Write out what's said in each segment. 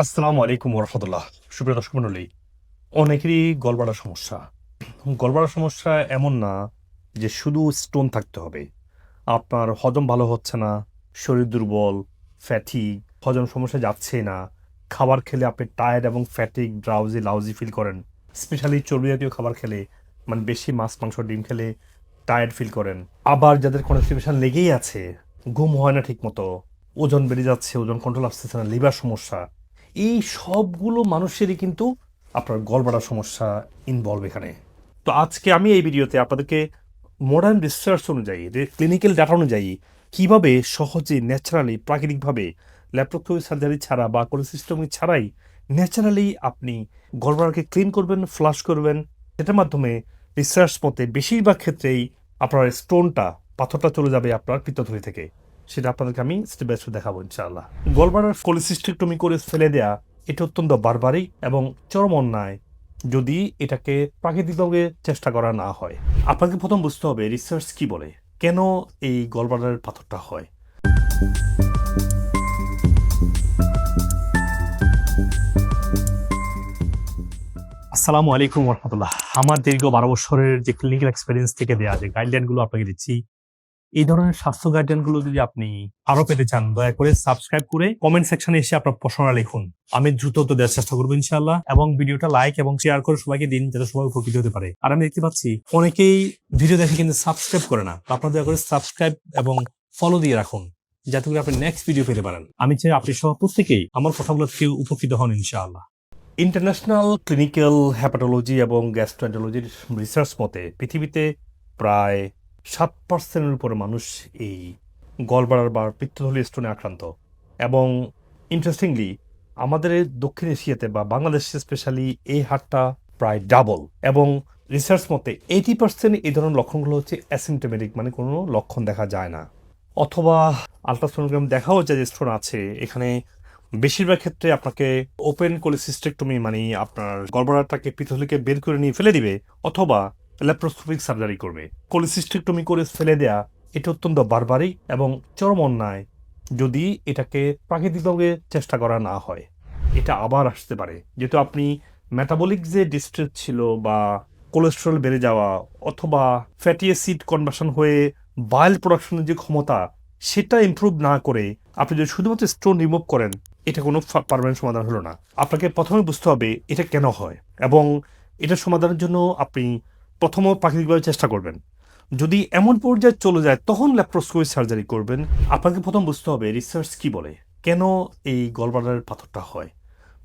আসসালামু আলাইকুম ওরহামতুল্লাহ। সুপ্রিয় দর্শক মণ্ডলী, অনেকেরই গলব্লাডার সমস্যা। গলব্লাডার সমস্যা এমন না যে শুধু স্টোন থাকতে হবে। আপনার হজম ভালো হচ্ছে না, শরীর দুর্বল, ফ্যাটিগ, হজম সমস্যা যাচ্ছেই না। খাবার খেলে আপনি টায়ার্ড এবং ফ্যাটিগ, ড্রাউজি, লাউজি ফিল করেন। স্পেশালি চর্বি জাতীয় খাবার খেলে, মানে বেশি মাছ, মাংস, ডিম খেলে টায়ার্ড ফিল করেন। আবার যাদের কনস্টিপেশন লেগেই আছে, ঘুম হয় না ঠিকমতো, ওজন বেড়ে যাচ্ছে, ওজন কন্ট্রোল আসতেছে না, লিভার সমস্যা, এই সবগুলো মানুষেরই কিন্তু আপনার গলব্লাডার সমস্যা ইনভলভ এখানে। তো আজকে আমি এই ভিডিওতে আপনাদেরকে মডার্ন রিসার্চ অনুযায়ী, ক্লিনিক্যাল ডাটা অনুযায়ী কিভাবে সহজে ন্যাচারালি প্রাকৃতিকভাবে ল্যাপ্রোস্কোপি সার্জারি ছাড়া বা কোলেসিস্টোমি ছাড়াই ন্যাচারালি আপনি গলব্লাডারকে ক্লিন করবেন, ফ্লাশ করবেন। সেটার মাধ্যমে রিসার্চ মতে বেশিরভাগ ক্ষেত্রেই আপনার স্টোনটা, পাথরটা চলে যাবে আপনার পিত্তথলি থেকে। সেটা আপনাদেরকে আমি স্টেপ বাই স্টেপ দেখাবো ইনশাআল্লাহ। গলব্লাডার কোলেসিস্টেক্টমি করে ফেলে দেয়া এটা অত্যন্ত বারবারিক এবং চরম অন্যায় যদি এটাকে প্রাকৃতিকভাবে চেষ্টা করা না হয়। আপনাকে প্রথম বুঝতে হবে রিসার্চ কি বলে, কেন এই গলব্লাডারের পাথরটা হয়। আসসালামু আলাইকুম রহমতুল্লাহ। আমার দীর্ঘ 12 বছরের যে ক্লিনিক্যাল এক্সপিরিয়েন্স থেকে দেয়া যে গাইডলাইনগুলো আপনাকে দিচ্ছি, এই ধরনের স্বাস্থ্য গাইডলাইনগুলো যদি আপনি আরো পেতে চান, দয়া করে সাবস্ক্রাইব করে কমেন্ট সেকশনে এসে আপনার প্রশ্নটা লিখুন। আমি দ্রুত উত্তর দেওয়ার চেষ্টা করবো ইনশাআল্লাহ। এবং ভিডিওটা লাইক এবং শেয়ার করে সবাইকে দিন, যাতে সবাই উপকৃত হতে পারে। আর আমি দেখতে পাচ্ছি অনেকেই ভিডিও দেখে কিন্তু সাবস্ক্রাইব করে না, তো আপনারা দয়া করে সাবস্ক্রাইব এবং ফলো দিয়ে রাখুন, যাতে করে আপনি নেক্সট ভিডিও পেতে পারেন। আমি চাই আপনি সহ প্রত্যেকেই আমার কথাগুলো থেকে উপকৃত হন ইনশাআল্লাহ। ইন্টারন্যাশনাল ক্লিনিক্যাল হ্যাপাটোলজি এবং গ্যাস্ট্রোএন্টারোলজির রিসার্চ মতে পৃথিবীতে প্রায় 7%-এর উপরে মানুষ এই গলব্লাডার বা পিত্তথলি স্টোনে আক্রান্ত। এবং ইন্টারেস্টিংলি আমাদের এই দক্ষিণ এশিয়াতে বা বাংলাদেশে স্পেশালি এই হারটা প্রায় ডাবল। এবং রিসার্চ মতে 80% এই ধরনের লক্ষণগুলো হচ্ছে অ্যাসিমটোমেটিক, মানে কোনো লক্ষণ দেখা যায় না, অথবা আলট্রাসোনোগ্রাম দেখাও যায় যে স্টোন আছে এখানে। বেশিরভাগ ক্ষেত্রে আপনাকে ওপেন কোলেসিস্টেক্টমি, মানে আপনার গলব্লাডারটাকে পিত্তথলিকে বের করে নিয়ে ফেলে দিবে, অথবা ল্যাপ্রোস্কোপিক সার্জারি করবে। কোলেসিস্টেক্টমি করে ফেলে দেয়া এটা অত্যন্ত বারবারিক এবং চরম অন্যায় যদি এটাকে প্রাকৃতিকভাবে চেষ্টা করা না হয়। এটা আবার আসতে পারে, যেহেতু আপনি মেটাবলিক যে ডিস্ট্রেস ছিল বা কোলেস্ট্রল বেড়ে যাওয়া অথবা ফ্যাটি অ্যাসিড কনভার্সন হয়ে বাইল প্রোডাকশনের যে ক্ষমতা, সেটা ইমপ্রুভ না করে আপনি যদি শুধুমাত্র স্টোন রিমুভ করেন, এটা কোনো পার্মানেন্ট সমাধান হলো না। আপনাকে প্রথমে বুঝতে হবে এটা কেন হয়, এবং এটার সমাধানের জন্য আপনি প্রথমে প্রাকৃতিকভাবে চেষ্টা করবেন। যদি এমন পর্যায়ে চলে যায় তখন ল্যাপ্রোস্কোপি সার্জারি করবেন। আপনাকে প্রথম বুঝতে হবে রিসার্চ কি বলে, কেন এই গলব্লাডারের পাথরটা হয়।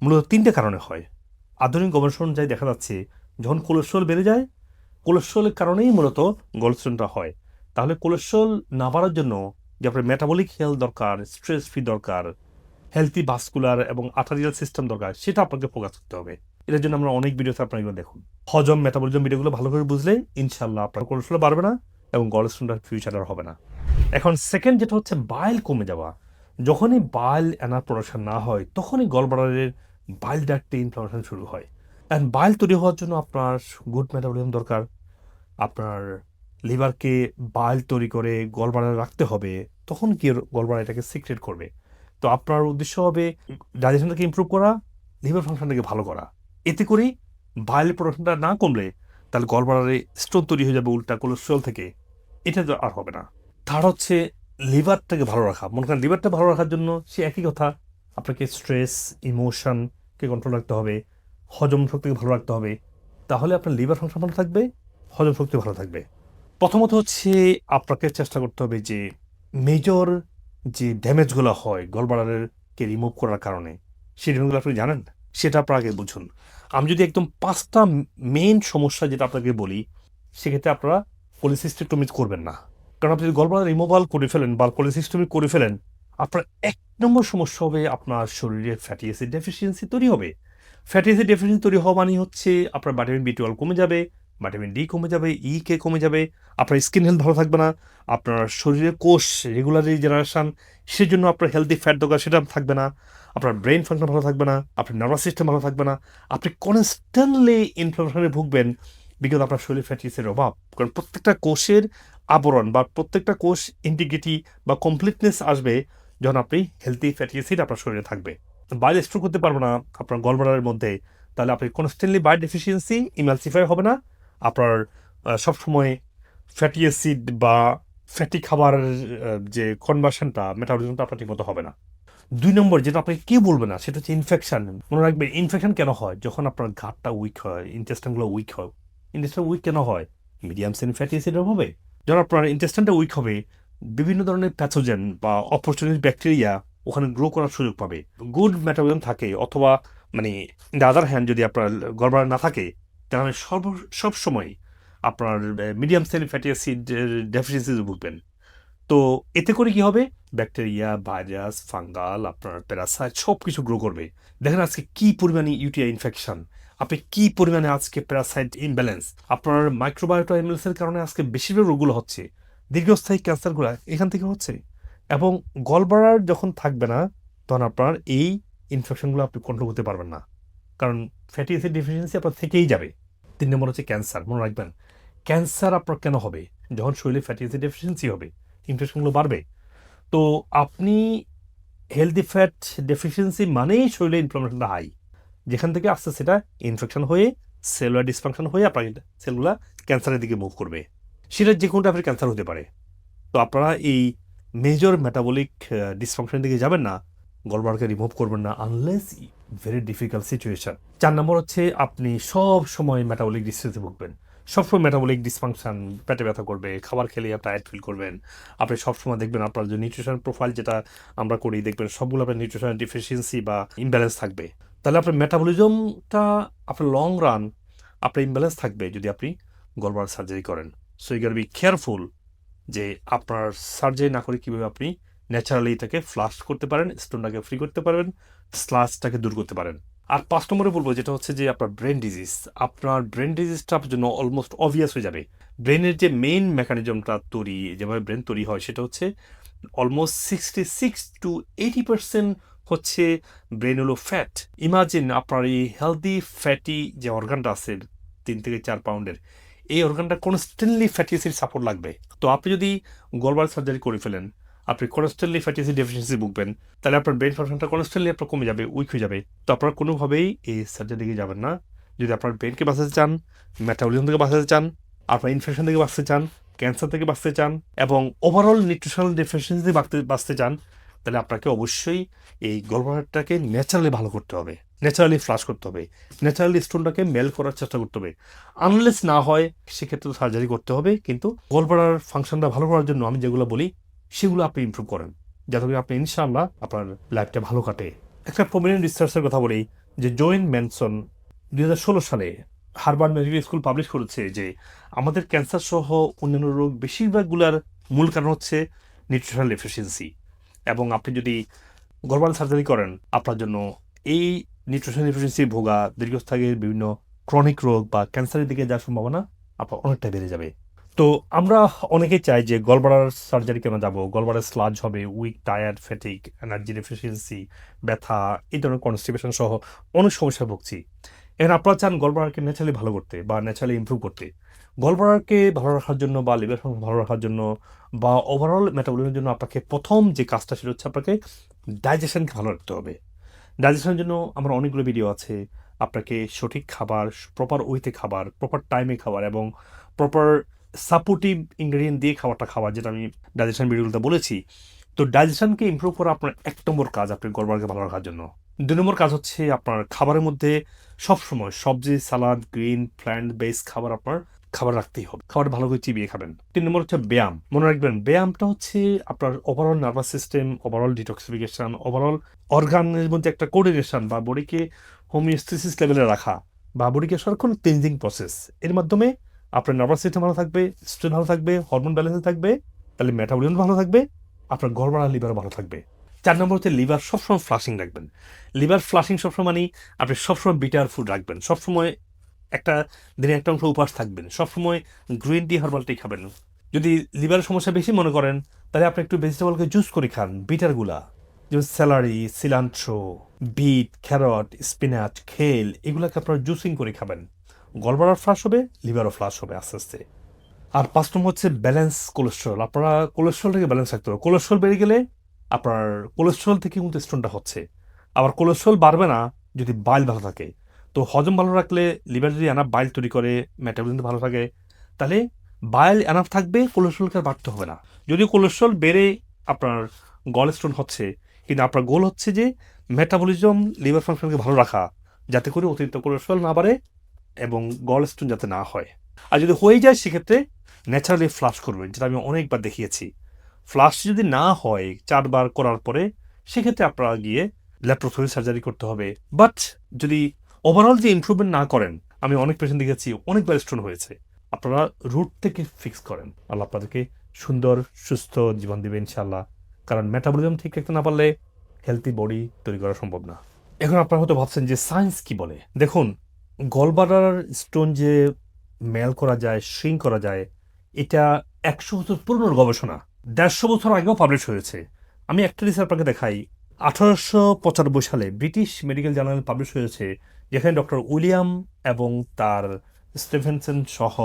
মূলত 3টে কারণে হয়। আধুনিক গবেষণা অনুযায়ী দেখা যাচ্ছে যখন কোলেস্ট্রল বেড়ে যায়, কোলেস্ট্রলের কারণেই মূলত গলস্টোনটা হয়। তাহলে কোলেস্ট্রল না বাড়ার জন্য যে আপনার মেটাবলিক হেলথ দরকার, স্ট্রেস ফ্রি দরকার, হেলথি ভাস্কুলার এবং আর্টারিয়াল সিস্টেম দরকার, সেটা আপনাকে ফোকাস করতে হবে। এটার জন্য আমরা অনেক ভিডিওতে আপনারা এগুলো দেখুন। হজম, মেটাবলিজম ভিডিওগুলো ভালো করে বুঝলে ইনশাল্লাহ আপনার কোলেস্ট্রল বাড়বে না এবং গলস্টোনটার ফিউচার আর হবে না। এখন সেকেন্ড যেটা হচ্ছে বাইল কমে যাওয়া। যখনই বাইল এনার প্রোডাকশন না হয়, তখনই গলব্লাডারের বাইল ডাক্টে ইনফ্লামেশন শুরু হয়। অ্যান্ড বাইল তৈরি হওয়ার জন্য আপনার গুড মেটাবলিজম দরকার। আপনার লিভারকে বাইল তৈরি করে গলব্লাডারে রাখতে হবে, তখন কি গলব্লাডার এটাকে সিক্রেট করবে। তো আপনার উদ্দেশ্য হবে ডাইজেশনটাকে ইমপ্রুভ করা, লিভার ফাংশনটাকে ভালো করা। এতে করেই বাইল প্রোডাকশনটা না কমলে তাহলে গলব্লাডারে স্টোন তৈরি হয়ে যাবে উল্টা কোলেস্ট্রল থেকে। এটা তো আর হবে না। থার্ড হচ্ছে লিভারটাকে ভালো রাখা। মনে করেন লিভারটা ভালো রাখার জন্য সে একই কথা, আপনাকে স্ট্রেস, ইমোশনকে কন্ট্রোল রাখতে হবে, হজম শক্তিকে ভালো রাখতে হবে। তাহলে আপনার লিভার ফাংশন ভালো থাকবে, হজম শক্তি ভালো থাকবে। প্রথমত হচ্ছে আপনাকে চেষ্টা করতে হবে যে মেজর যে ড্যামেজগুলো হয় গলব্লাডারকে রিমুভ করার কারণে, সেই ড্যামেজগুলো আপনি জানেন, সেটা আপনার আগে বুঝুন। আমি যদি একদম 5টা মেইন সমস্যা যেটা আপনাকে বলি, সেক্ষেত্রে আপনারা কোলেসিস্টেক্টমি করবেন না। কারণ আপনি যদি গলব্লাডার রিমুভাল করে ফেলেন বা কোলেসিস্টেক্টমি করে ফেলেন, আপনার 1 নম্বর সমস্যা হবে আপনার শরীরে ফ্যাটি অ্যাসিড ডেফিসিয়েন্সি তৈরি হবে। ফ্যাটি অ্যাসিড ডেফিসিয়েন্সি তৈরি হওয়া মানে হচ্ছে আপনার ভিটামিন বি12 কমে যাবে, ভিটামিন ডি কমে যাবে, ই কে কমে যাবে, আপনার স্কিন হেলথ ভালো থাকবে না, আপনার শরীরের কোষ রেগুলারলি জেনারেশন, সেজন্য আপনার হেলদি ফ্যাট দরকার, সেটা থাকবে না, আপনার ব্রেন ফাংশন ভালো থাকবে না, আপনার নার্ভাস সিস্টেম ভালো থাকবে না, আপনি কনস্ট্যান্টলি ইনফ্লামেশনে ভুগবেন বিকজ আপনার শরীরে ফ্যাটি অ্যাসিডের অভাব। কারণ প্রত্যেকটা কোষের আবরণ বা প্রত্যেকটা কোষ ইন্টিগ্রিটি বা কমপ্লিটনেস আসবে যখন আপনি হেলদি ফ্যাটি অ্যাসিড আপনার শরীরে থাকবে। বাইল স্টোর করতে পারবে না আপনার গলব্লাডারের মধ্যে, তাহলে আপনি কনস্ট্যান্টলি বাইল ডেফিসিয়েন্সি ইমালসিফাই হবে না, আপনার সবসময় ফ্যাটি অ্যাসিড বা ফ্যাটি খাবারের যে কনভার্সনটা মেটাবলিজমটা আপনার ঠিকমতো হবে না। 2 নম্বর যেটা আপনাকে কেউ বলবে না সেটা হচ্ছে ইনফেকশন। মনে রাখবেন ইনফেকশন কেন হয়? যখন আপনার ঘাটটা উইক হয়, ইন্টেস্টাইনগুলো উইক হয়। ইন্টেস্টাইন উইক কেন হয়? মিডিয়াম চেইন ফ্যাটি অ্যাসিডের অভাবে। যখন আপনার ইন্টেস্টাইনটা উইক হবে, বিভিন্ন ধরনের প্যাথোজেন বা অপরচুনিটি ব্যাকটেরিয়া ওখানে গ্রো করার সুযোগ পাবে। গুড মেটাবলিজম থাকে, অথবা মানে ইন দ্য আদার হ্যান্ড যদি আপনার গড়বড় না থাকে, তাহলে সবসময় আপনার মিডিয়াম চেইন ফ্যাটি অ্যাসিডের ডেফিসিয়েন্সিতে ভুগবেন। তো এতে করে কি হবে? ব্যাকটেরিয়া, ভাইরাস, ফাঙ্গাল, আপনার প্যারাসাইট সব কিছু গ্রো করবে। দেখেন আজকে কি পরিমাণে ইউটিআই ইনফেকশন, আপনি কি পরিমাণে আজকে প্যারাসাইট ইমব্যালেন্স, আপনার মাইক্রোবায়োটা ইমব্যালেন্সের কারণে আজকে বেশিরভাগ রোগগুলো হচ্ছে, দীর্ঘস্থায়ী ক্যান্সারগুলো এখান থেকে হচ্ছে। এবং গলব্লাডার যখন থাকবে না, তখন আপনার এই ইনফেকশনগুলো আপনি কন্ট্রোল করতে পারবেন না, কারণ ফ্যাটি অ্যাসিড ডেফিসিয়েন্সি আপনার থেকেই যাবে। 3 নম্বর হচ্ছে ক্যান্সার। মনে রাখবেন ক্যান্সার আপনার কেন হবে? যখন শরীরে ফ্যাটি অ্যাসিড ডেফিসিয়েন্সি হবে, ইনফেকশনগুলো বাড়বে। তো আপনি হেলদি ফ্যাট ডেফিসিয়েন্সি মানেই শরীরে ইনফ্লামেশনটা হাই, যেখান থেকে আস্তে সেটা ইনফেকশন হয়ে সেলুলার ডিসফাংশন হয়ে আপনার সেলগুলা ক্যান্সারের দিকে মুভ করবে। সেটা যে কোনো টাইপের ক্যান্সার হতে পারে। তো আপনারা এই মেজর মেটাবলিক ডিসফাংশনের দিকে যাবেন না, গলব্লাডারকে রিমুভ করবেন না, আনলেস ভেরি ডিফিকাল্ট সিচুয়েশন। 4 নম্বর হচ্ছে আপনি সব সময় মেটাবলিক ডিস্ট্রেসে ভুগবেন, সবসময় মেটাবলিক ডিসফাংশন, পেটে ব্যথা করবে, খাবার খেলে আপনি টায়ার্ড ফিল করবেন। আপনি সবসময় দেখবেন আপনার যে নিউট্রিশন প্রোফাইল যেটা আমরা করি, দেখবেন সবগুলো আপনার নিউট্রিশন ডিফিসিয়েন্সি বা ইমব্যালেন্স থাকবে। তাহলে আপনার মেটাবলিজমটা আপনার লং রান আপনার ইমব্যালেন্স থাকবে যদি আপনি গলব্লাডার সার্জারি করেন। So you can be careful যে আপনার সার্জারি না করে কীভাবে আপনি ন্যাচারালি এটাকে ফ্লাশ করতে পারেন, স্টোনটাকে ফ্রি করতে পারবেন, স্লাসটাকে দূর করতে পারেন। আর 5 নম্বরে বলবো যেটা হচ্ছে যে আপনার ব্রেন ডিজিজ। আপনার ব্রেন ডিজিজটা আপনার জন্য অলমোস্ট অবভিয়াস হয়ে যাবে। ব্রেনের যে মেইন মেকানিজমটা তৈরি, যেভাবে ব্রেন তৈরি হয়, সেটা হচ্ছে অলমোস্ট 66 to 80% হচ্ছে ব্রেন হলো ফ্যাট। ইমাজিন আপনার এই হেলদি ফ্যাটি যে অর্গানটা আছে 3 থেকে 4 পাউন্ডের, এই অর্গানটা কনস্ট্যান্টলি ফ্যাটি অ্যাসিড সাপোর্ট লাগবে। তো আপনি যদি গলব্লাডার সার্জারি করে ফেলেন, আপনি কনস্ট্যান্টলি ফ্যাটি অ্যাসিড ডেফিসিয়েন্সি ভুগবেন, তাহলে আপনার ব্রেন ফাংশনটা কনস্ট্যান্টলি আপনার কমে যাবে, উইক হয়ে যাবে। তো আপনারা কোনোভাবেই এই সার্জারি দিকে যাবেন না। যদি আপনার ব্রেনকে বাঁচাতে চান, মেটাবলিজম থেকে বাঁচাতে চান, আপনার ইনফেকশন থেকে বাঁচতে চান, ক্যান্সার থেকে বাঁচতে চান, এবং ওভারঅল নিউট্রিশনাল ডেফিসিয়েন্সি বাঁচতে চান, তাহলে আপনাকে অবশ্যই এই গলব্লাডারটাকে ন্যাচারালি ভালো করতে হবে, ন্যাচারালি ফ্লাশ করতে হবে, ন্যাচারালি স্টোনটাকে মেল করার চেষ্টা করতে হবে। আনলেস না হয় সেক্ষেত্রে তো সার্জারি করতে হবে, কিন্তু গলব্লাডার ফাংশনটা ভালো করার জন্য আমি যেগুলো বলি সেগুলো আপনি ইমপ্রুভ করেন, যাতে করে আপনি ইনশাআল্লাহ আপনার লাইফটা ভালো কাটে। একটা প্রমিনেন্ট রিসার্চের কথা বলি, যে জোয়েন ম্যানসন 2016 সালে হার্ভার্ড মেডিকেল স্কুল পাবলিশ করেছে যে আমাদের ক্যান্সার সহ অন্যান্য রোগ বেশিরভাগগুলার মূল কারণ হচ্ছে নিউট্রিশনাল ডেফিসিয়েন্সি। এবং আপনি যদি গলব্লাডার সার্জারি করেন, আপনার জন্য এই নিউট্রিশনাল ডেফিসিয়েন্সি ভোগা দীর্ঘস্থায়ী বিভিন্ন ক্রনিক রোগ বা ক্যান্সারের দিকে যাওয়ার সম্ভাবনা আপনার অনেকটা বেড়ে যাবে। তো আমরা অনেকেই চাই যে গলব্লাডার সার্জারি কেন যাবো, গলব্লাডার স্লাজ হবে, weak, tired, fatigue, energy deficiency, ব্যথা, এই ধরনের কনস্টিপেশন সহ অনেক সমস্যা ভুগছি। এখন আপনারা চান গলব্লাডারকে ন্যাচারালি ভালো করতে বা ন্যাচারালি ইমপ্রুভ করতে। গলব্লাডারকে ভালো রাখার জন্য বা লিভার ফাংশন ভালো রাখার জন্য বা ওভারঅল মেটাবলিজমের জন্য আপনাকে প্রথম যে কাজটা সেটা হচ্ছে আপনাকে ডাইজেশনকে ভালো রাখতে হবে। ডাইজেশনের জন্য আমার অনেকগুলো ভিডিও আছে। আপনাকে সঠিক খাবার, প্রপার ওয়েতে খাবার, প্রপার টাইমে খাবার এবং প্রপার সাপোর্টিভ ইনগ্রেডিয়েন্ট দিয়ে খাবারটা খাওয়া, যেটা আমি ডাইজেশন ভিডিওগুলোতে বলেছি। তো ডাইজেশনকে ইমপ্রুভ করা আপনার 1 নম্বর কাজ আপনি গলব্লাডারকে ভালো রাখার জন্য। 2 নম্বর কাজ হচ্ছে আপনার খাবারের মধ্যে সবসময় সবজি, সালাদ, গ্রিন, প্ল্যান্ট বেস খাবার রাখতেই হবে। খাবার ভালো করে চিবিয়ে খাবেন। 3 নম্বর হচ্ছে ব্যায়াম। মনে রাখবেন ব্যায়ামটা হচ্ছে আপনার overall nervous system, overall detoxification, overall অর্গানের মধ্যে একটা কোঅর্ডিনেশন বা বডিকে হোমিওস্টেসিস লেভেলে রাখা বা বডিকে সারাক্ষণ ক্লিনজিং প্রসেস, এর মাধ্যমে আপনার নার্ভাস সিস্টেম ভালো থাকবে, স্ট্রেন ভালো থাকবে, হরমোন ব্যালেন্সে থাকবে, তাহলে মেটাবলিজম ভালো থাকবে, আপনার গলব্লাডার লিভার ভালো থাকবে। 4 নম্বর হচ্ছে লিভার সবসময় ফ্লাশিং রাখবেন। লিভার ফ্লাশিং সবসময় মানে আপনি সবসময় বিটার ফুড রাখবেন, সবসময় একটা দিনে একটা অংশ উপাস থাকবেন, সবসময় গ্রিন টি হার্বাল টি খাবেন। যদি লিভারের সমস্যা বেশি মনে করেন, তাহলে আপনি একটু ভেজিটেবলকে জুস করে খান, বিটারগুলা, যেমন celery, cilantro, beet, carrot, spinach, kale, এগুলোকে আপনারা জুসিং করে খাবেন। গলব্লাডার ফ্লাশ হবে, লিভারও ফ্লাশ হবে আস্তে আস্তে। আর 5 নম্বর হচ্ছে ব্যালেন্স কোলেস্ট্রল। আপনারা কোলেস্ট্রলটাকে ব্যালেন্স রাখতে হবে। কোলেস্ট্রল বেড়ে গেলে আপনার কোলেস্ট্রল থেকে কিন্তু স্টোনটা হচ্ছে। আবার কোলেস্ট্রল বাড়বে না যদি বাইল ভালো থাকে। তো হজম ভালো রাখলে লিভার যদি এনাফ বাইল তৈরি করে, মেটাবলিজম ভালো থাকে, তাহলে বাইল এনাফ থাকবে, কোলেস্ট্রলকে আর বাড়তে হবে না। যদি কোলেস্ট্রল বেড়ে আপনার গল স্টোন হচ্ছে, কিন্তু আপনার গোল হচ্ছে যে মেটাবলিজম, লিভার ফাংশনকে ভালো রাখা, যাতে করে অতিরিক্ত কোলেস্ট্রল না বাড়ে এবং গল স্টোন যাতে না হয়। আর যদি হয়ে যায় সেক্ষেত্রে ন্যাচারালি ফ্লাশ করবেন, যেটা আমি অনেকবার দেখিয়েছি। ফ্লাশ যদি না হয় 4 বার করার পরে, সেক্ষেত্রে আপনারা গিয়ে ল্যাপ্রোস্কোপি সার্জারি করতে হবে। বাট যদি ওভারঅল যে ইমপ্রুভমেন্ট না করেন, আমি অনেক পেশেন্ট দেখেছি অনেকবার স্টোন হয়েছে, আপনারা রুট থেকে ফিক্স করেন। আল্লাহ আপনাদেরকে সুন্দর সুস্থ জীবন দিবে ইনশাল্লাহ। কারণ মেটাবলিজম ঠিক রাখতে না পারলে হেলদি বডি তৈরি করা সম্ভব না। এখন আপনারা হয়তো ভাবছেন যে সায়েন্স কি বলে। দেখুন, গলব্লাডার স্টোন যে মেল করা যায়, শ্রিঙ্ক করা যায়, এটা 100 বছর পুরনোর গবেষণা। 150 বছর আগেও পাবলিশ হয়েছে। আমি একটা রিসার্চ আপনাকে দেখাই। 1895 সালে ব্রিটিশ মেডিকেল জার্নাল পাবলিশ হয়েছে, যেখানে ডক্টর উইলিয়াম এবং তার স্টিফেনসন সহ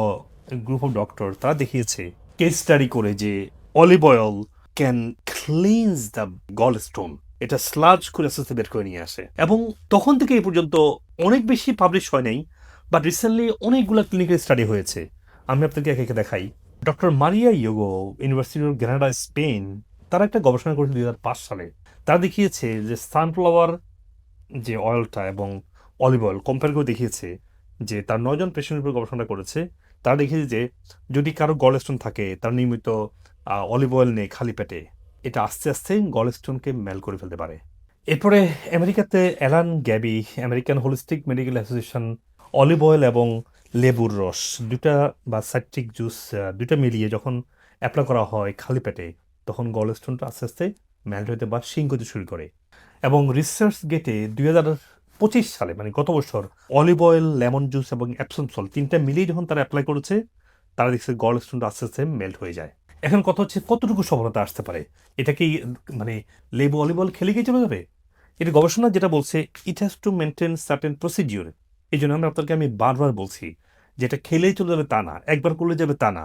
গ্রুপ অফ ডক্টর তারা দেখিয়েছে কেস স্টাডি করে যে olive oil can cleanse the gallstone. এটা স্লাজ করে আস্তে আস্তে বের করে নিয়ে আসে। এবং তখন থেকে এই পর্যন্ত অনেক বেশি পাবলিশ হয় নাই, বাট রিসেন্টলি অনেকগুলো ক্লিনিক্যাল স্টাডি হয়েছে। আমি আপনাকে একে একে দেখাই। ডক্টর মারিয়া ইয়োগো, ইউনিভার্সিটি অফ গ্রানাডা, স্পেন, তারা একটা গবেষণা করেছে 2005 সালে। তারা দেখিয়েছে যে সানফ্লাওয়ার যে অয়েলটা এবং অলিভ অয়েল কম্পেয়ার করে দেখিয়েছে যে তার 9 জন পেশেন্টের উপর গবেষণা করেছে। তারা দেখিয়েছে যে যদি কারো গল স্টোন থাকে, তার নিয়মিত অলিভ অয়েল নেই খালি পেটে, এটা আস্তে আস্তে গল স্টোনকে মেল করে ফেলতে পারে। এরপরে আমেরিকাতে Alan Gaby, American Holistic Medical Association, olive oil এবং লেবুর রস দুটা বা সাইট্রিক জুস দুটা মিলিয়ে যখন অ্যাপ্লাই করা হয় খালি পেটে, তখন গল স্টোনটা আস্তে আস্তে মেল্ট হতে বা শিঙ্ক হতে শুরু করে। এবং রিসার্চ গেটে 2025 সালে, মানে গত বছর, অলিভ অয়েল, লেমন জুস এবং অ্যাপসম সল্ট তিনটা মিলিয়ে যখন তারা অ্যাপ্লাই করেছে, তারা দেখছে গল স্টোনটা আস্তে আস্তে মেল্ট হয়ে যায়। এখন কথা হচ্ছে কতটুকু সফলতা আসতে পারে। এটা কি মানে লেবু অলিভ অয়েল খেলে গিয়ে চলে যাবে? এটা গবেষণা যেটা বলছে it has to maintain certain procedure. এই জন্য আমি বারবার বলছি যে এটা খেলেই চলে যাবে তা না, একবার করলে যাবে তা না।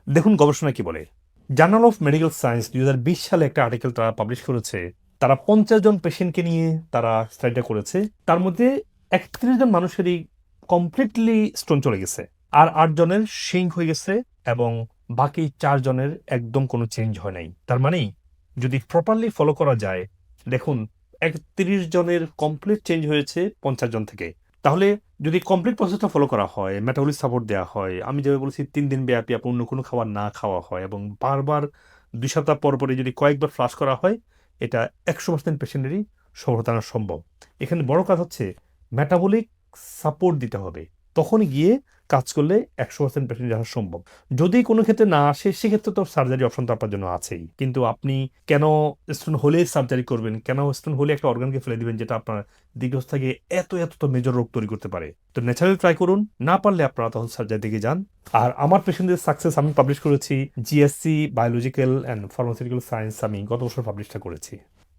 দেখুন গবেষণা কি বলে। জার্নাল অফ মেডিকেল সায়েন্স 2020 সালে একটা আর্টিকেল তারা পাবলিশ করেছে। তারা 50 জন পেশেন্টকে নিয়ে তারা স্টাডিটা করেছে। তার মধ্যে 31 জন মানুষেরই কমপ্লিটলি স্টোন চলে গেছে, আর 8 জনের শিঙ্ক হয়ে গেছে, এবং বাকি 4 জনের একদম কোনো চেঞ্জ হয় নাই। তার মানে যদি প্রপারলি ফলো করা যায়, দেখুন 31 জনের কমপ্লিট চেঞ্জ হয়েছে 50 জন থেকে। তাহলে যদি কমপ্লিট প্রসেসটা ফলো করা হয়, মেটাবলিক সাপোর্ট দেওয়া হয়, আমি যেভাবে বলেছি 3 দিন ব্যাপী আপনি অন্য কোনো খাবার না খাওয়া হয়, এবং বারবার 2 সপ্তাহ পর পরে যদি কয়েকবার ফ্লাশ করা হয়, এটা 100% পেশেন্টেরই সফলতা আনা সম্ভব। এখানে বড় কাজ হচ্ছে মেটাবলিক সাপোর্ট দিতে হবে, তখনই গিয়ে কাজ করলে 100% পেশেন্ট আসা সম্ভব। যদি কোনো ক্ষেত্রে না আসে, সেক্ষেত্রে তো সার্জারি অপশন তো আপনার জন্য আছেই। কিন্তু আপনি কেন স্টোন হলে সার্জারি করবেন? কেন স্টোন হলে একটা অর্গানকে ফেলে দিবেন, যেটা আপনার দীর্ঘস্থায়ী এত এত তো মেজর রোগ তৈরি করতে পারে? তো ন্যাচারালি ট্রাই করুন, না পারলে আপনারা তখন সার্জারি দিকে যান। আর আমার পেশেন্টদের সাকসেস আমি পাবলিশ করেছি GSC biological and pharmaceutical science, আমি গত বছর পাবলিশটা করেছি।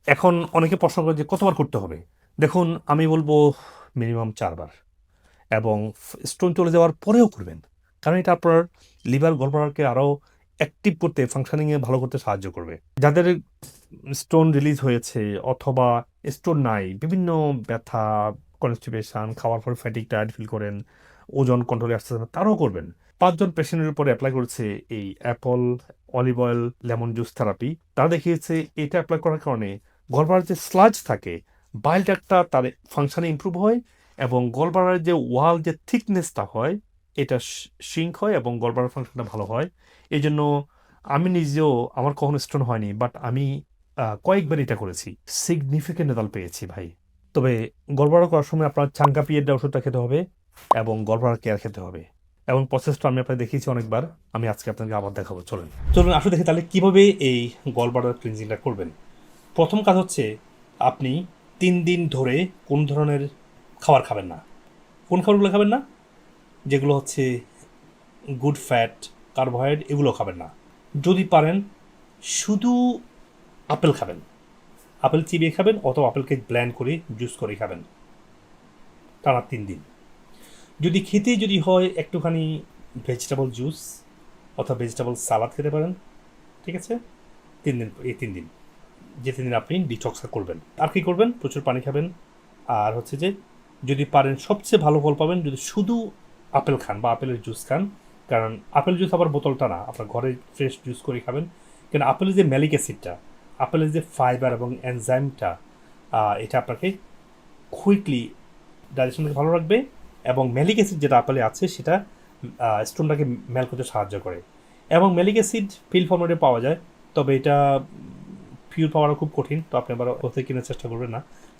এখন অনেকে প্রশ্ন করে যে কতবার করতে হবে। দেখুন, আমি বলবো মিনিমাম 4 বার, এবং স্টোন চলে যাওয়ার পরেও করবেন। কারণ এটা আপনার লিভার গলব্লাডারকে আরও অ্যাক্টিভ করতে, ফাংশনিংয়ে ভালো করতে সাহায্য করবে। যাদের স্টোন রিলিজ হয়েছে অথবা স্টোন নাই, বিভিন্ন ব্যথা, কনস্টিপেশন, খাওয়ার পর ফ্যাটিক টায়ার্ড ফিল করেন, ওজন কন্ট্রোলে আসছে না, তারাও করবেন। 5 জন পেশেন্টের উপরে অ্যাপ্লাই করেছে এই Apple olive oil lemon juice therapy. তারা দেখিয়েছে এটা অ্যাপ্লাই করার কারণে গলব্লাডার যে স্লাজ থাকে, বাইল ডাক্টটা তার ফাংশনে ইম্প্রুভ হয়, এবং গলব্লাডারের যে ওয়াল যে থিকনেসটা হয়, এটা শ্রিঙ্ক হয় এবং গলব্লাডার ফাংশনটা ভালো হয়। এই জন্য আমি নিজেও, আমার কখনো স্টোন হয়নি, বাট আমি কয়েকবার এটা করেছি, সিগনিফিকেন্ট রেজাল্ট পেয়েছি ভাই। তবে গলব্লাডার করার সময় আপনার চাঙ্কাপিয়ের ওষুধটা খেতে হবে এবং গলব্লাডার কেয়ার খেতে হবে, এবং প্রসেসটা আমি আপনাকে দেখিয়েছি অনেকবার। আমি আজকে আপনাকে আবার দেখাবো। চলুন আসলে দেখি তাহলে কীভাবে এই গলব্লাডার ক্লিনজিংটা করবেন। প্রথম কাজ হচ্ছে আপনি 3 দিন ধরে কোন ধরনের খাবার খাবেন না। কোন খাবারগুলো খাবেন না? যেগুলো হচ্ছে গুড ফ্যাট, কার্বোহাইড্রেট, এগুলো খাবেন না। যদি পারেন শুধু আপেল খাবেন, আপেল চিবিয়ে খাবেন, অথবা আপেলকে ব্ল্যান্ড করে জুস করে খাবেন টানা 3 দিন। যদি যদি হয় একটুখানি ভেজিটেবল জুস অথবা ভেজিটেবল সালাদ খেতে পারেন, ঠিক আছে? 3 দিন, এই 3 দিন। যে 3 দিন আপনি ডিটক্সটা করবেন। আর কি করবেন? প্রচুর পানি খাবেন। আর হচ্ছে যে যদি পারেন সবচেয়ে ভালো ফল পাবেন যদি শুধু আপেল খান বা আপেলের জুস খান। কারণ আপেল জুস আবার বোতলটা না, আপনার ঘরে ফ্রেশ জুস করে খাবেন। কারণ আপেলের যে ম্যালিক অ্যাসিডটা, আপেলের যে ফাইবার এবং এনজাইমটা, এটা আপনাকে কুইকলি ডাইজেশনকে ভালো রাখবে এবং ম্যালিক অ্যাসিড যেটা আপেলে আছে সেটা স্টোনটাকে মেল করতে সাহায্য করে। এবং ম্যালিক অ্যাসিড পিল ফর্মেটে পাওয়া যায়, তবে এটা পিওর পাওয়াটা খুব কঠিন, তো আপনি আবার কোথায় কেনার চেষ্টা করবেন না।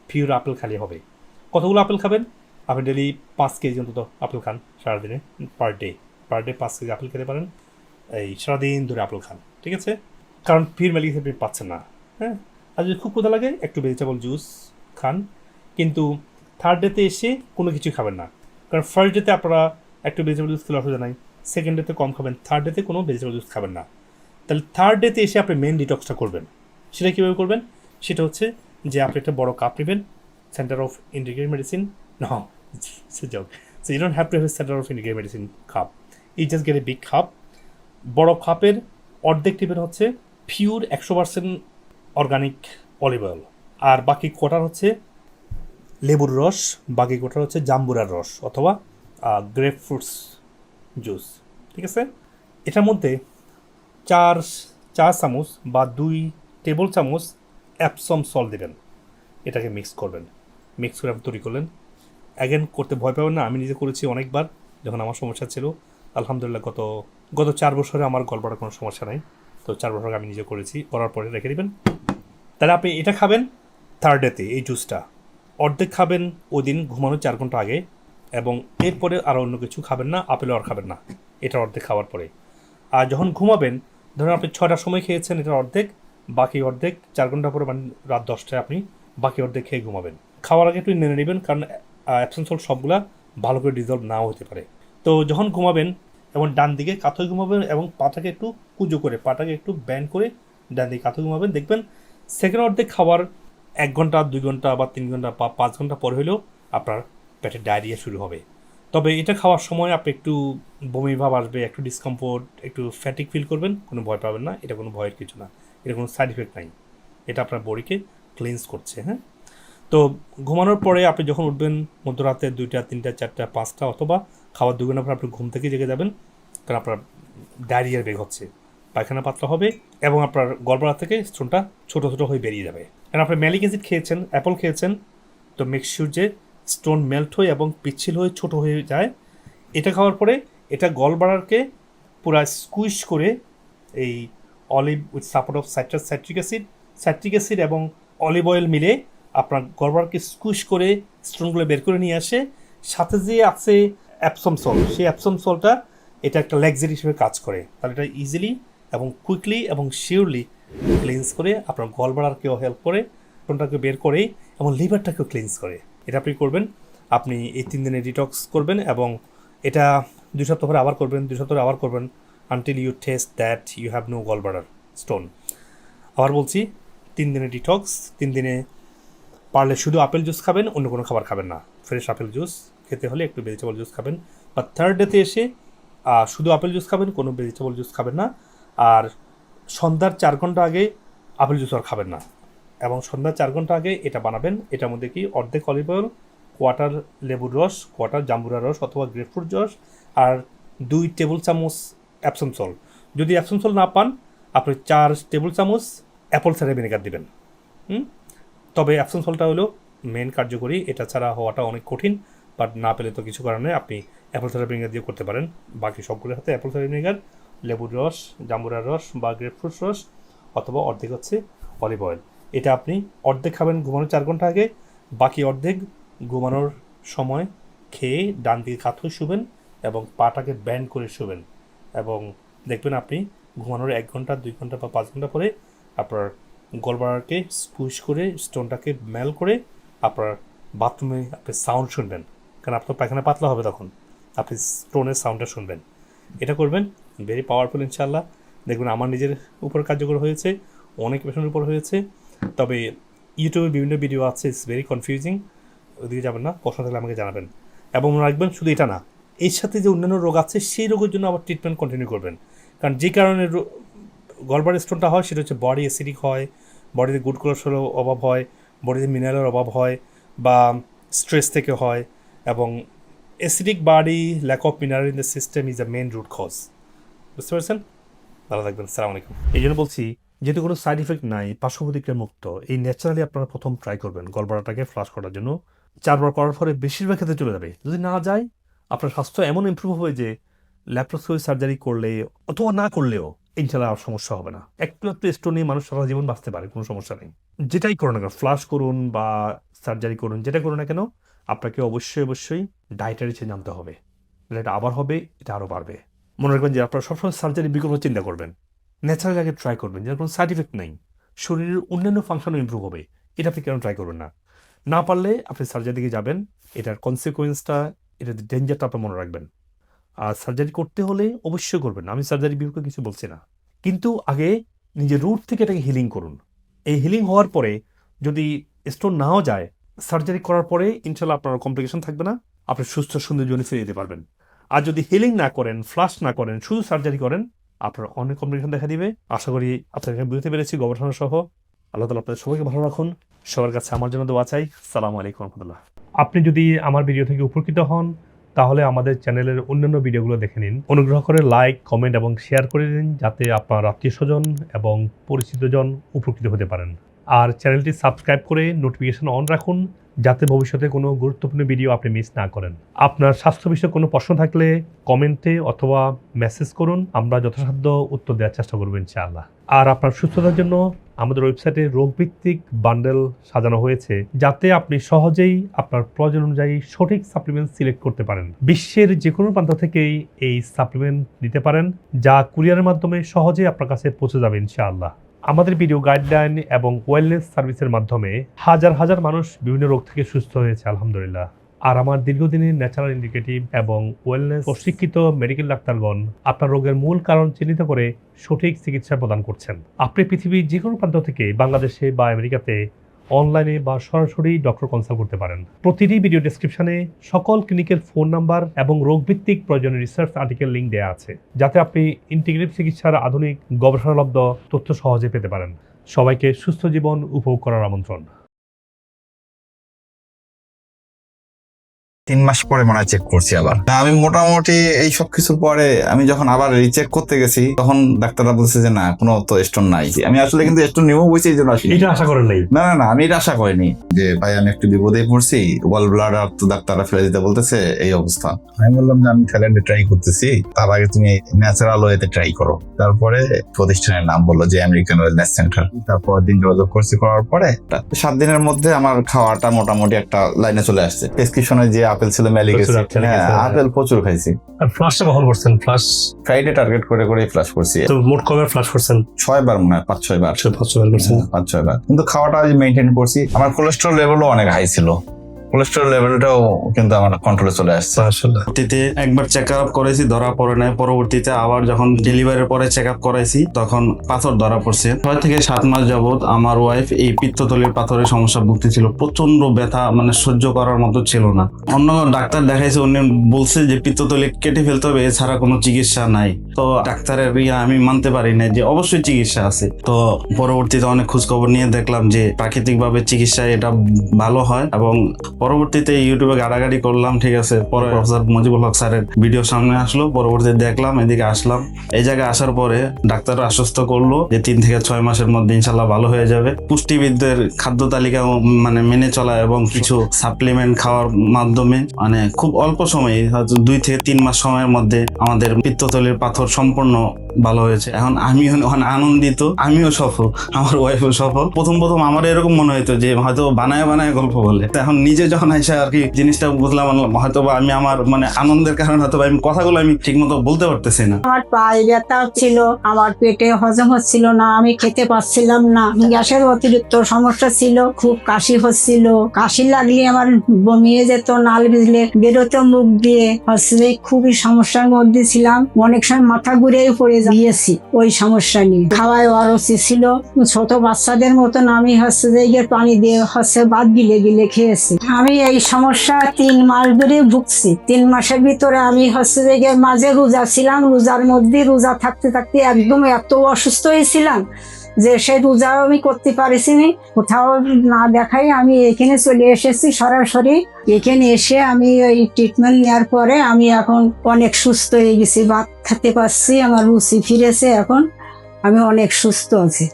পিওর আপেল খালি হবে। কতগুলো আপেল খাবেন? আপনি ডেলি 5 কেজি অন্তত আপেল খান সারাদিনে, পার ডে 5 কেজি আপেল খেতে পারেন। এই সারাদিন ধরে আপেল খান, ঠিক আছে? কারণ পিওর ম্যালিক অ্যাসিড আপনি পাচ্ছেন না। হ্যাঁ, আর যদি খুব ক্ষুধা লাগে একটু ভেজিটেবল জুস খান, কিন্তু থার্ড ডেতে এসে কোনো কিছুই খাবেন না। কারণ ফার্স্ট ডেতে আপনারা একটু ভেজিটেবল জুস খেলে অসুবিধা নাই, সেকেন্ড ডেতে কম খাবেন, থার্ড ডেতে কোনো ভেজিটেবল জুস খাবেন না। তাহলে থার্ড ডেতে এসে আপনি মেন ডিটক্সটা করবেন। সেটা কীভাবে করবেন? সেটা হচ্ছে যে আপনি একটা বড় কাপ নেবেন, centre of integrated medicine, no, it's a joke. So you don't have to have a center of integrated medicine cup. You just get a big cup. বড় কাপের অর্ধেক টিপের হচ্ছে পিওর 100% অর্গানিক অলিভ অয়েল, আর বাকি কোটার হচ্ছে লেবুর রস, বাকি কোটার হচ্ছে জাম্বুরার রস অথবা গ্রেপ ফ্রুটস জুস, ঠিক আছে? এটার মধ্যে 4 চামচ বা 2 টেবিল চামচ অ্যাপসম সল্ট দেবেন। এটাকে মিক্স করবেন, মিক্স করে আপনি তৈরি করলেন। অ্যাগেন করতে ভয় পাবেন না, আমি নিজে করেছি অনেকবার যখন আমার সমস্যা ছিল। আলহামদুলিল্লাহ গত 4 বছরে আমার গল্পটার কোনো সমস্যা নাই। তো 4 বছর আমি নিজে করেছি, করার পরে রেখে দেবেন। তাহলে আপনি এটা খাবেন থার্ড ডেতে, এই জুসটা অর্ধেক খাবেন ওই দিন ঘুমানোর 4 ঘন্টা আগে, এবং এরপরে আর অন্য কিছু খাবেন না, আপেল আর খাবেন না এটা অর্ধেক খাওয়ার পরে। আর যখন ঘুমাবেন, ধরুন আপনি 6টার সময় খেয়েছেন এটা অর্ধেক, বাকি অর্ধেক 4 ঘন্টা পরে মানে রাত 10টায় আপনি বাকি অর্ধেক খেয়ে ঘুমাবেন। খাওয়ার আগে একটু নেড়ে নেবেন, কারণ অ্যাবসেন্স সল্ট সবগুলা ভালো করে ডিজলভ নাও হতে পারে। তো যখন ঘুমাবেন এবং ডান দিকে কাঁথে ঘুমাবেন এবং পাটাকে একটু কুঁজো করে, পাটাকে একটু ব্যান্ড করে ডান দিকে কাঁথে ঘুমাবেন, দেখবেন সেকেন্ড অর্ধেক খাওয়ার 1 ঘন্টা 2 ঘন্টা বা 3 ঘন্টা বা 5 ঘন্টা পরে হলেও আপনার পেটে ডায়রিয়া শুরু হবে। তবে এটা খাওয়ার সময় আপনি একটু বমি ভাব আসবে, একটু ডিসকমফোর্ট, একটু ফ্যাটিক ফিল করবেন, কোনো ভয় পাবেন না, এটা কোনো ভয়ের কিছু না, এটা কোনো সাইড এফেক্ট নাই, এটা আপনার বডিকে ক্লিনস করছে। হ্যাঁ, তো ঘুমানোর পরে আপনি যখন উঠবেন মধ্যরাতে 2টা 3টা 4টা 5টা অথবা খাওয়ার 2 ঘন্টা পর আপনি ঘুম থেকে জেগে যাবেন, কারণ আপনার ডায়রিয়ার বেগ হচ্ছে, পায়খানা পাতলা হবে এবং আপনার গলব্লাডার থেকে স্টোনটা ছোটো ছোটো হয়ে বেরিয়ে যাবে। কারণ আপনি ম্যালিক অ্যাসিড খেয়েছেন, অ্যাপল খেয়েছেন, তো মেক শিওর যে স্টোন মেল্ট হয়ে এবং পিচ্ছিল হয়ে ছোটো হয়ে যায়। এটা খাওয়ার পরে এটা গলব্লাডারকে পুরা স্কুইশ করে এই olive with support of citric acid এবং অলিভ অয়েল মিলে আপনার গলব্লাডারকে স্কুইশ করে স্টোনগুলো বের করে নিয়ে আসে। সাথে যে আছে অ্যাপসম সল্ট, সেই অ্যাপসম সল্টটা এটা একটা ল্যাক্সারি হিসেবে কাজ করে। তাহলে এটা ইজিলি এবং কুইকলি এবং শিওরলি ক্লিনস করে আপনার গলব্লাডারকেও হেল্প করে, স্টোনটাকে বের করে এবং লিভারটাকেও ক্লিনস করে। এটা আপনি করবেন, আপনি এই 3 দিনে ডিটক্স করবেন এবং এটা 2 সপ্তাহ পরে আবার করবেন, 2 সপ্তাহ আবার করবেন, until you test that you have no gallbladder stone. আবার বলছি, 3 দিনে ডিটক্স, 3 দিনে পারলে শুধু আপেল জুস খাবেন, অন্য কোনো খাবার খাবেন না। ফ্রেশ আপেল জুস খেতে হলে একটু ভেজিটেবল জুস খাবেন, বা থার্ড ডেতে এসে শুধু আপেল জুস খাবেন, কোনো ভেজিটেবল জুস খাবেন না। আর সন্ধ্যার 4 ঘন্টা আগে আপেল জুস আর খাবেন না, এবং সন্ধ্যার 4 ঘন্টা আগে এটা বানাবেন। এটার মধ্যে কি অর্ধেক অলিভ অয়েল, কোয়ার্টার লেবুর রস, কোয়ার্টার জাম্বুরার রস অথবা গ্রেপফ্রুট রস, আর 2 টেবিল চামচ অ্যাপসম সল্ট। যদি অ্যাপসম সল্ট না পান, আপনি 4 টেবিল চামচ অ্যাপল সাইডার ভিনেগার দেবেন। তবে অ্যাপসম সল্টটা হলো মেন কার্যকরী, এটা ছাড়া হওয়াটা অনেক কঠিন, বাট না পেলে তো কিছু কারণে আপনি অ্যাপল সাইডার ভিনেগার দিয়ে করতে পারেন। বাকি সবগুলোর সাথে অ্যাপল সাইডার ভিনেগার, লেবুর রস, জাম্বুরার রস বা গ্রেপফ্রুট রস অথবা অর্ধেক হচ্ছে অলিভ অয়েল। এটা আপনি অর্ধেক খাবেন ঘুমানোর 4 ঘন্টা আগে, বাকি অর্ধেক ঘুমানোর সময় খেয়ে ডান দিকে কাত হয়ে শুবেন এবং পাটাকে ব্যান্ড করে শুবেন, এবং দেখবেন আপনি ঘুমানোর 1 ঘন্টা 2 ঘন্টা বা 5 ঘন্টা পরে আপনার গলব্লাডারকে স্কুইশ করে স্টোনটাকে মেল করে আপনার বাথরুমে আপনি সাউন্ড শুনবেন, কারণ আপনার পায়খানা পাতলা হবে, তখন আপনি স্টোনের সাউন্ডটা শুনবেন। এটা করবেন, ভেরি পাওয়ারফুল ইনশাল্লাহ। দেখবেন আমার নিজের উপর কার্যকর হয়েছে, অনেক পেশেন্টের উপর হয়েছে। তবে ইউটিউবে বিভিন্ন ভিডিও আছে, ইটস ভেরি কনফিউজিং, ওদিকে যাবেন না, প্রশ্ন থাকলে আমাকে জানাবেন। এবং মনে রাখবেন শুধু এটা না, এর সাথে যে অন্যান্য রোগ আছে সেই রোগের জন্য আবার ট্রিটমেন্ট কন্টিনিউ করবেন। কারণ যে কারণে গলব্লাডার স্টোনটা হয় সেটা হচ্ছে বডি অ্যাসিডিক হয়, বডিতে গুড কোলেস্টেরলের অভাব হয়, বডিতে মিনারেলের অভাব হয়, বা স্ট্রেস থেকে হয়, এবং acidic body, lack of mineral in the system is the main root cause. বুঝতে পারছেন? ভালো থাকবেন, সালাম আলাইকুম। এই জন্য বলছি, যেহেতু কোনো সাইড ইফেক্ট নাই, পার্শ্ব প্রতিক্রিয়া মুক্ত, এই ন্যাচারালি আপনারা প্রথম ট্রাই করবেন গলব্লাডারটাকে ফ্লাশ করার জন্য। 4 বার করার পরে বেশিরভাগ ক্ষেত্রে চলে যাবে। যদি না যায়, আপনার স্বাস্থ্য এমন ইমপ্রুভ হবে যে ল্যাপ্রোস্কোপি সার্জারি করলে অথবা না করলেও ইনশাল্লাহ আর সমস্যা হবে না। একটু স্টোন নিয়ে মানুষ সারা জীবন বাঁচতে পারে, কোনো সমস্যা নেই। যেটাই করুন না কেন, ফ্লাশ করুন বা সার্জারি করুন, যেটা করুন না কেন, আপনাকে অবশ্যই ডায়েটারি চেঞ্জ আনতে হবে। এটা আবার হবে, এটা আরও বাড়বে। মনে রাখবেন যে আপনারা সবসময় সার্জারি বিকল্প চিন্তা করবেন, ন্যাচারাল আগে ট্রাই করবেন, যার কোনো সাইড ইফেক্ট নেই, শরীরের অন্যান্য ফাংশনও ইমপ্রুভ হবে। এটা আপনি কেন ট্রাই করবেন না? না পারলে আপনি সার্জারি দিকে যাবেন, এটার কনসিকুয়েন্সটা, এটার ডেঞ্জারটা আপনি মনে রাখবেন। আর সার্জারি করতে হলে অবশ্যই করবেন, আমি সার্জারি বিপক্ষে কিছু বলছি না, কিন্তু আগে নিজের রুট থেকে এটাকে হিলিং করুন। এই হিলিং হওয়ার পরে যদি স্টোন নাও যায়, সার্জারি করার পরে ইনশাল্লাহ আপনার কমপ্লিকেশন থাকবে না, আপনি সুস্থ সুন্দর জীবনে ফিরে যেতে পারবেন। আর যদি হিলিং না করেন, ফ্লাশ না করেন, শুধু সার্জারি করেন, আপনার অনেক কমপ্লিকেশন দেখা দিবে। আশা করি আপনাকে বুঝতে পেরেছি গবেষণা সহ। আল্লাহ তাআলা আপনাদের সবাইকে ভালো রাখুন। সবার কাছে আমার জন্য দোয়া চাই। সালামু আলাইকুম রহমতুল্লাহ। আপনি যদি আমার ভিডিও থেকে উপকৃত হন, তাহলে আমাদের চ্যানেলের অন্যান্য ভিডিওগুলো দেখে নিন। অনুগ্রহ করে লাইক, কমেন্ট এবং শেয়ার করে দিন, যাতে আপনার আত্মীয় স্বজন এবং পরিচিতজন উপকৃত হতে পারেন। আর চ্যানেলটি সাবস্ক্রাইব করে নোটিফিকেশন অন রাখুন, যাতে ভবিষ্যতে কোনো গুরুত্বপূর্ণ ভিডিও আপনি মিস না করেন। আপনার স্বাস্থ্য বিষয়ে কোনো প্রশ্ন থাকলে কমেন্টে অথবা মেসেজ করুন, আমরা যথাসাধ্য উত্তর দেওয়ার চেষ্টা করব ইনশাআল্লাহ। আর আপনার সুস্থতার জন্য আমাদের ওয়েবসাইটে রোগভিত্তিক বান্ডেল সাজানো হয়েছে, যাতে আপনি সহজেই আপনার প্রয়োজন অনুযায়ী সঠিক সাপ্লিমেন্ট সিলেক্ট করতে পারেন। বিশ্বের যে কোনো প্রান্ত থেকেই এই সাপ্লিমেন্ট নিতে পারেন, যা কুরিয়ারের মাধ্যমে সহজেই আপনার কাছে পৌঁছে যাবে ইনশাআল্লাহ। আমাদের ভিডিও গাইডলাইন এবং ওয়েলনেস সার্ভিসের মাধ্যমে হাজার মানুষ বিভিন্ন রোগ থেকে সুস্থ হয়েছে আলহামদুলিল্লাহ। আর আমার দীর্ঘদিনের ন্যাচারাল ইন্ডিকেটিভ এবং ওয়েলনেস প্রশিক্ষিত মেডিকেল ডাক্তারগণ আপনার রোগের মূল কারণ চিহ্নিত করে সঠিক চিকিৎসা প্রদান করছেন। আপনি পৃথিবীর যে কোনো প্রান্ত থেকে বাংলাদেশে বা আমেরিকাতে অনলাইনে বা সরাসরি ডক্টর কনসাল্ট করতে পারেন। প্রতিটি ভিডিও ডেসক্রিপশনে সকল ক্লিনিকের ফোন নাম্বার এবং রোগভিত্তিক প্রয়োজনীয় রিসার্চ আর্টিকেল লিঙ্ক দেওয়া আছে, যাতে আপনি ইন্টিগ্রেটিভ চিকিৎসার আধুনিক গবেষণালব্ধ তথ্য সহজে পেতে পারেন। সবাইকে সুস্থ জীবন উপভোগ করার আমন্ত্রণ। 3 মাস পরে মনে হয় চেক করছি আবার। আমি মোটামুটি এই সব কিছুর পরে আমি যখন আবার রিচেক করতে গেছি, তখন ডাক্তাররা বলছে যে না, কোনো তো স্টোন নাই। আমি আসলে কিন্তু স্টোন নিবো বলছি, এই জন্য আসি। এটা আশা করেন নাই? না, আমি এটা আশা করিনি যে ভাই আমি একটু বিপদে পড়ছি, ওয়াল ব্লাডার তো ডাক্তাররা ফেলে দিতে বলতেছে, এই অবস্থা। আমি বললাম যে আমি থাইল্যান্ডে ট্রাই করতেছি, তার আগে তুমি ন্যাচারাল ওয়েতে ট্রাই করো। তারপরে প্রতিষ্ঠানের নাম বললো যে আমেরিকান ওয়েলনেস সেন্টার। তারপর দিন যোগাযোগ করছি, করার পরে 7 দিনের মধ্যে আমার খাওয়াটা মোটামুটি একটা লাইনে চলে আসছে। প্রেসক্রিপশনে যে আপেল ছিল মেলে গেছে, আপেল প্রচুর খাইছি। আর ফ্লাশটা কখন করছেন? ফ্লাশ ফ্রাইডে টার্গেট করে ফ্লাশ করছি। তো মোট কয়বার ফ্লাশ করছেন? 6 বার মনে হয়, 5-6 বার। 5-6 বার করছেন? 5-6 বার। কিন্তু খাওয়াটা মেনটেন করছি। আমার কোলেস্টেরল লেভেলও অনেক হাই ছিল, কোলেস্টেরল লেভেলটাও কিন্তু আমার কন্ট্রোলে চলে আসছে। পরবর্তীতে একবার চেক আপ করেছি, ধরা পড়ে নাই। পরবর্তীতে আবার যখন ডেলিভারির পরে চেক আপ করাইছি, তখন পাথর ধরা পড়ছে। 6 থেকে 7 মাস যাবত আমার ওয়াইফ এই পিত্তথলির পাথরের সমস্যা ভুগতেছিল। প্রচন্ড ব্যথা, মানে সহ্য করার মতো ছিল না। অন্য ডাক্তার দেখাইছে, উনি বলছে যে পিত্তথলি কেটে ফেলতে হবে, এছাড়া কোনো চিকিৎসা নাই। তো ডাক্তারের আমি মানতে পারি না যে অবশ্যই চিকিৎসা আছে। তো পরবর্তীতে অনেক খোঁজখবর নিয়ে দেখলাম যে প্রাকৃতিকভাবে চিকিৎসা এটা ভালো হয়। এবং পরবর্তীতে ইউটিউবে গাড়াগাড়ি করলাম, ঠিক আছে। পরে প্রফেসর মুজিবুল হক স্যারের ভিডিও সামনে আসলো, পরবর্তীতে দেখলাম, এদিকে আসলাম। এই জায়গায় আসার পরে ডাক্তার আশ্বস্ত করলো যে 3 থেকে 6 মাসের মধ্যে ইনশাল্লাহ ভালো হয়ে যাবে। পুষ্টিবিদদের খাদ্য তালিকা মানে মেনে চলা এবং কিছু সাপ্লিমেন্ট খাওয়ার মাধ্যমে মানে খুব অল্প সময়ে, 2 থেকে 3 মাস সময়ের মধ্যে আমাদের পিত্তথলির পাথর সম্পূর্ণ ভালো হয়েছে। এখন আমিও আনন্দিত, আমিও সফল, আমার ওয়াইফও সফল। প্রথম আমার এরকম মনে হইতো যে হয়তো বানায় গল্প বলে, এখন নিজে যখন আইসা আর কি জিনিসটা বুঝলাম, হয়তো আমি আমার মানে আনন্দের কারণে হয়তো আমি কথাগুলো আমি ঠিক মতো বলতে পারতেছি না। আমার পায়ে ব্যথা ছিল, আমার পেটে হজম হচ্ছিল না, আমি খেতে পারছিলাম না, গ্যাসের অতিরিক্ত সমস্যা ছিল, খুব কাশি হচ্ছিল, কাশি লাগলে আমার বমিয়ে যেত, নাল ভিজলে বেরোতো মুখ দিয়ে, খুবই সমস্যার মধ্যে ছিলাম। অনেক সময় মাথা ঘুরেই পড়ে গিয়েছি ওই সমস্যা নিয়ে। খাওয়ায় অরুচি ছিল, ছোট বাচ্চাদের মতন আমি পানি দিয়ে বাদ গিলে খেয়েছি। আমি এই সমস্যা 3 মাস ধরে ভুগছি। 3 মাসের ভিতরে আমি মাঝে রোজা ছিলাম, রোজার মধ্যে রোজা থাকতে একদম এত অসুস্থ হয়েছিলাম, যে সে রোজাও আমি করতে পারিছি নি, কোথাও না দেখাই আমি এখানে চলে এসেছি সরাসরি। এখানে এসে আমি ওই ট্রিটমেন্ট নেওয়ার পরে আমি এখন অনেক সুস্থ হয়ে গেছি, ভাত খেতে পারছি, আমার রুচি ফিরেছে, এখন আমি অনেক সুস্থ আছি।